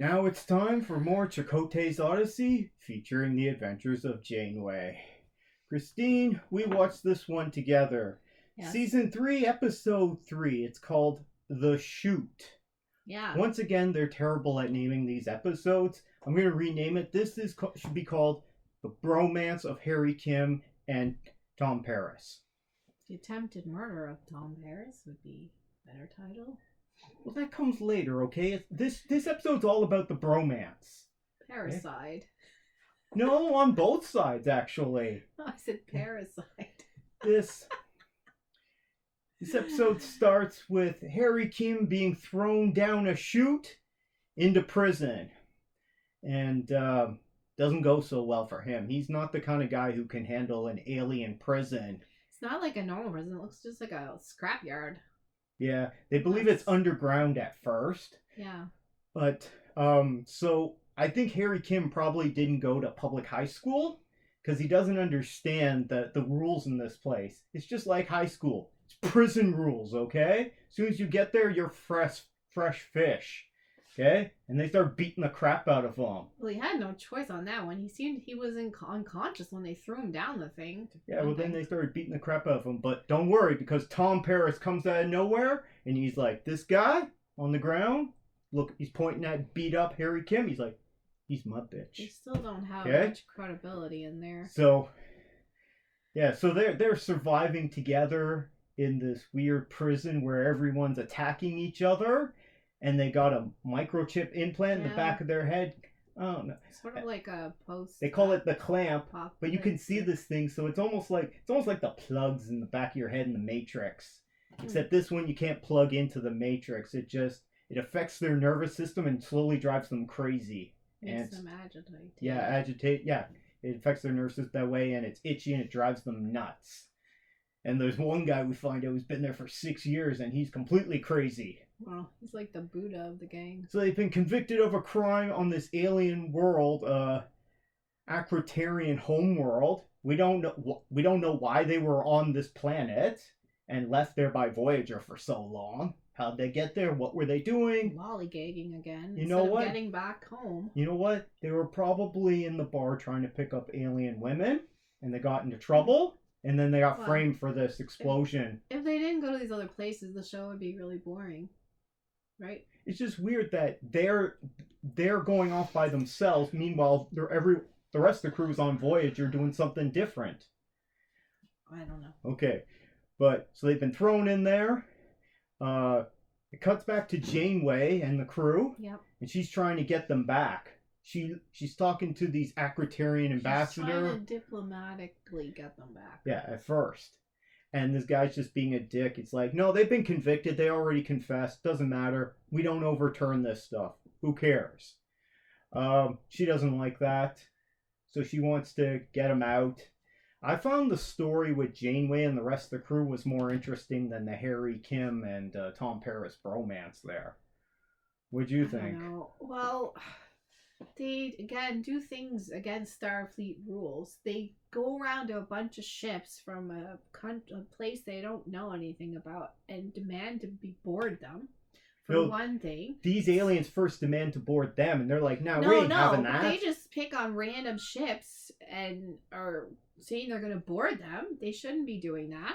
Now it's time for more Chakotay's Odyssey, featuring the adventures of Janeway. Christine, we watched this one together. Yes. Season 3, Episode 3. It's called The Chute. Yeah. Once again, they're terrible at naming these episodes. I'm going to rename it. Should be called The Bromance of Harry Kim and Tom Paris. The Attempted Murder of Tom Paris would be a better title. Well, that comes later, okay? This episode's all about the bromance. Parasite. No, on both sides, actually. I said parasite. This episode starts with Harry Kim being thrown down a chute into prison. And doesn't go so well for him. He's not the kind of guy who can handle an alien prison. It's not like a normal prison. It looks just like a scrapyard. Yeah, they believe it's underground at first. Yeah. But, so I think Harry Kim probably didn't go to public high school because he doesn't understand the rules in this place. It's just like high school. It's prison rules, okay? As soon as you get there, you're fresh fish, okay? And they start beating the crap out of him. Well, he had no choice on that one. He was unconscious when they threw him down the thing. Yeah, well, then they started beating the crap out of him. But don't worry, because Tom Paris comes out of nowhere, and he's like, this guy on the ground, look, he's pointing at beat up Harry Kim. He's like, he's my bitch. They still don't have much credibility in there. So, yeah, so they're surviving together in this weird prison where everyone's attacking each other, and they got a microchip implant in the back of their head. Oh no! Sort of like a post. They call it the clamp, but you can see this thing, so it's almost like the plugs in the back of your head in the Matrix. Except this one you can't plug into the Matrix. It affects their nervous system and slowly drives them crazy. Makes them agitate. Yeah, it affects their nervous system that way, and it's itchy and it drives them nuts. And there's one guy we find out who's been there for 6 years, and he's completely crazy. Well, he's like the Buddha of the gang. So they've been convicted of a crime on this alien world, Acrotarian homeworld. We don't know why they were on this planet and left there by Voyager for so long. How'd they get there? What were they doing? Lollygagging again. You know what? Getting back home. You know what? They were probably in the bar trying to pick up alien women, and they got into trouble. And then they got framed for this explosion. If they didn't go to these other places, the show would be really boring. Right? It's just weird that they're going off by themselves. Meanwhile, the rest of the crew is on Voyager doing something different. I don't know. Okay. But, so they've been thrown in there. It cuts back to Janeway and the crew. Yep. And she's trying to get them back. She's talking to these Acrotarian ambassador. She's trying to diplomatically get them back. Yeah, at first. And this guy's just being a dick. It's like, no, they've been convicted. They already confessed. Doesn't matter. We don't overturn this stuff. Who cares? She doesn't like that. So she wants to get them out. I found the story with Janeway and the rest of the crew was more interesting than the Harry Kim and Tom Paris bromance there. What'd you think? I don't know. Well, they, again, do things against Starfleet rules. They go around to a bunch of ships from a place they don't know anything about and demand to be board them, for one thing. These aliens first demand to board them, and they're like, we ain't having that. They just pick on random ships and are saying they're going to board them. They shouldn't be doing that.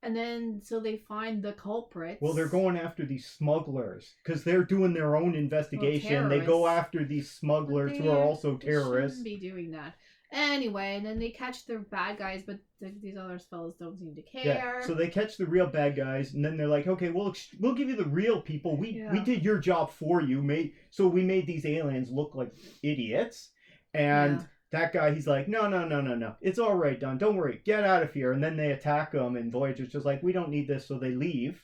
And then, so they find the culprits. Well, they're going after these smugglers because they're doing their own investigation. They go after these smugglers who are also terrorists. They shouldn't be doing that. Anyway, and then they catch the bad guys, but these other fellows don't seem to care. Yeah, so they catch the real bad guys, and then they're like, okay, we'll give you the real people. We did your job for you. So we made these aliens look like idiots. And that guy, he's like, no. It's all right, Don. Don't worry. Get out of here. And then they attack them, and Voyager's just like, we don't need this, so they leave.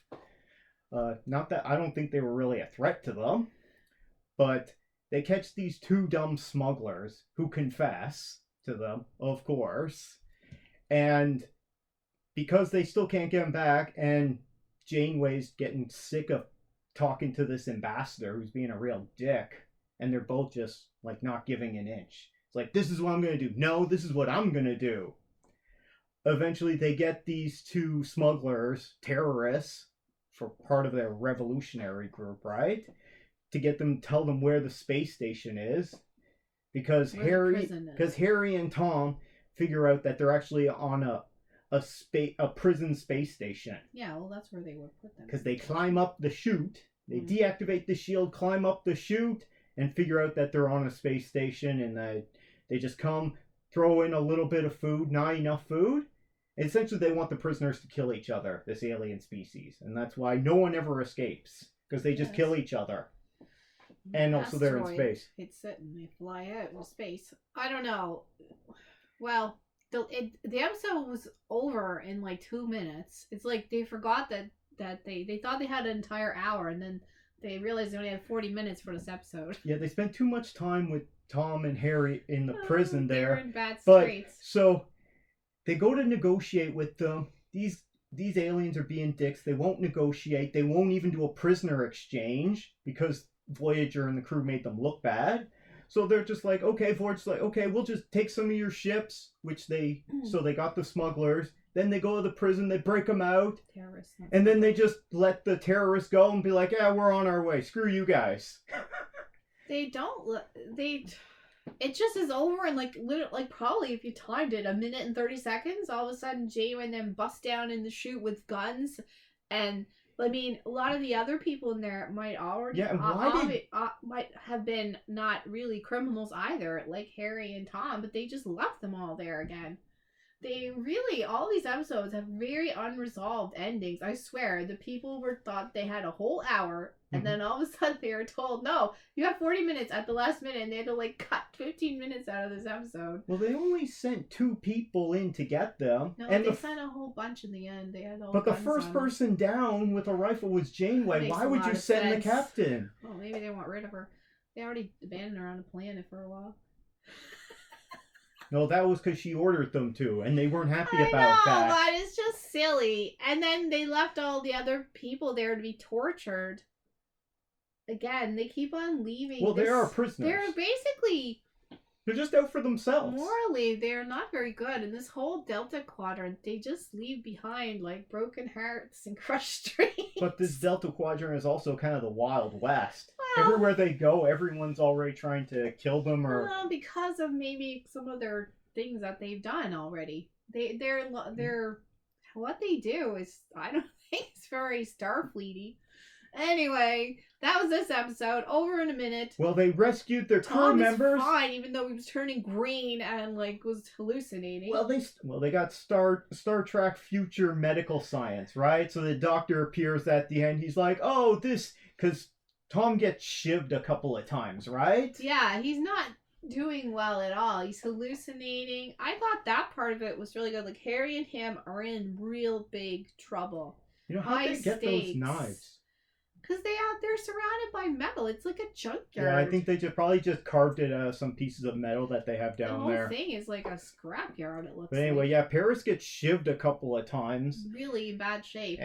Not that I don't think they were really a threat to them. But they catch these two dumb smugglers who confess to them, of course. And because they still can't get them back, and Janeway's getting sick of talking to this ambassador who's being a real dick, and they're both just, like, not giving an inch. It's like, this is what I'm going to do. No, this is what I'm going to do. Eventually, they get these two smugglers, terrorists, for part of their revolutionary group, right? to get them, tell them where the space station is, because Harry and Tom figure out that they're actually on a prison space station. Yeah, well, that's where they would put them. Because they climb up the chute, they deactivate the shield, climb up the chute, and figure out that they're on a space station, and they just come, throw in a little bit of food, not enough food. Essentially, they want the prisoners to kill each other, this alien species, and that's why no one ever escapes, because they just kill each other. And also they're in space. Hits it and they fly out into space. I don't know. Well, the episode was over in like 2 minutes. It's like they forgot that they thought they had an entire hour, and then they realized they only had 40 minutes for this episode. Yeah, they spent too much time with Tom and Harry in the prison there. They're in bad straits. So they go to negotiate with them. These aliens are being dicks. They won't negotiate. They won't even do a prisoner exchange because Voyager and the crew made them look bad. So they're just like, okay, Voyager's like, okay, we'll just take some of your ships, so they got the smugglers. Then they go to the prison, they break them out. Terrorists. And then they just let the terrorists go and be like, yeah, we're on our way. Screw you guys. It just is over in like probably if you timed it 1 minute and 30 seconds, all of a sudden Janeway and them bust down in the chute with guns, and I mean a lot of the other people in there might already might have been not really criminals either, like Harry and Tom, but they just left them all there again. They really, all these episodes have very unresolved endings. I swear, the people thought they had a whole hour, and then all of a sudden they were told, no, you have 40 minutes at the last minute, and they had to cut 15 minutes out of this episode. Well, they only sent 2 people in to get them. No, and they sent a whole bunch in the end. They had all But the first person down with a rifle was Janeway. Why would you send the captain? Well, maybe they want rid of her. They already abandoned her on the planet for a while. No, that was because she ordered them to, and they weren't happy about that. But it's just silly. And then they left all the other people there to be tortured. Again, they keep on leaving. Well, they are prisoners. They're basically... They're just out for themselves. Morally, they're not very good. In this whole Delta Quadrant, they just leave behind, broken hearts and crushed dreams. But this Delta Quadrant is also kind of the Wild West. Well, everywhere they go, everyone's already trying to kill them or... Well, because of maybe some of their things that they've done already. They're what they do is, I don't think it's very Starfleety. Anyway, that was this episode. Over in a minute. Well, they rescued their crew members. Tom is fine, even though he was turning green and was hallucinating. Well, they got Star Trek future medical science, right? So the doctor appears at the end. He's like, "Oh, this," because Tom gets shivved a couple of times, right? Yeah, he's not doing well at all. He's hallucinating. I thought that part of it was really good. Harry and him are in real big trouble. You know how they get those knives? Because they're surrounded by metal. It's like a junkyard. Yeah, I think they probably just carved it out of some pieces of metal that they have down there. The whole thing is like a scrapyard, it looks like. But anyway, yeah, Paris gets shivved a couple of times. Really in bad shape.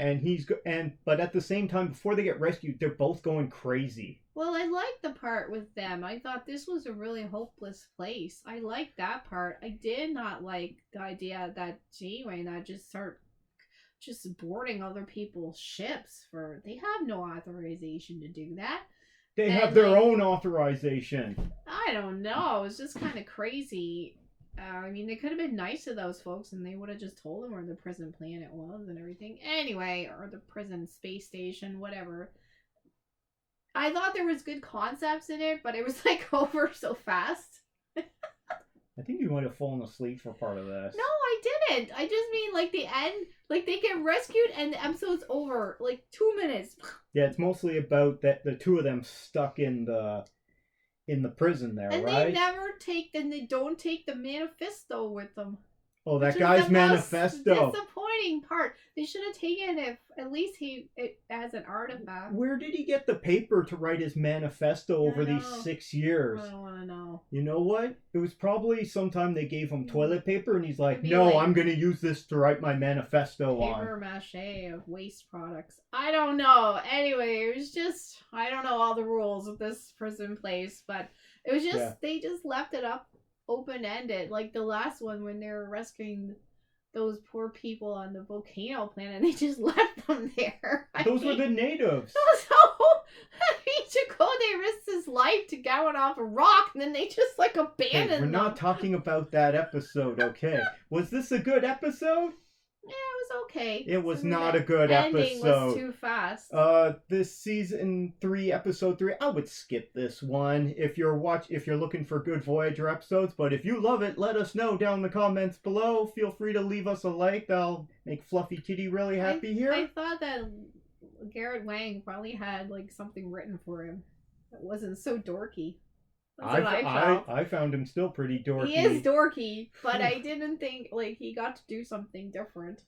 But at the same time, before they get rescued, they're both going crazy. Well, I liked the part with them. I thought this was a really hopeless place. I liked that part. I did not like the idea that Janeway and I just boarding other people's ships they have no authorization to do that. They have their own authorization. I don't know. It's just kind of crazy. I mean, they could have been nice to those folks and they would have just told them where the prison planet was and everything. Anyway, or the prison space station, whatever. I thought there was good concepts in it, but it was over so fast. I think you might have fallen asleep for part of this. No, I didn't. I just mean the end, they get rescued and the episode's over. 2 minutes. Yeah, it's mostly about that the two of them stuck in the prison there, and right? They don't take the manifesto with them. Oh, that guy's manifesto. Disappointing part. They should have taken it at least as an artifact. Where did he get the paper to write his manifesto over these 6 years? I don't want to know. You know what? It was probably sometime they gave him toilet paper and he's like, no, I'm going to use this to write my manifesto on. Paper mache of waste products. I don't know. Anyway, it was just, I don't know all the rules of this prison place, but it was just, they just left it up open-ended, like the last one when they were rescuing those poor people on the volcano planet. They just left them there. Those were the natives. So Chakotay risks his life to going off a rock, and then they just like abandon Hey, we're them. not talking about that episode, okay? Was this a good episode? Yeah, it was okay. It was not a good ending episode. Was too fast. This season 3, episode 3, I would skip this one if you're looking for good Voyager episodes. But if you love it, let us know down in the comments below. Feel free to leave us a like. That'll make Fluffy Kitty really happy here. I thought that Garrett Wang probably had like something written for him that wasn't so dorky. I found him still pretty dorky. He is dorky, but I didn't think like he got to do something different.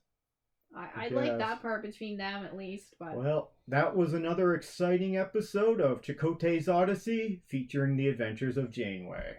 I like that part between them at least. But well, that was another exciting episode of Chakotay's Odyssey featuring the adventures of Janeway.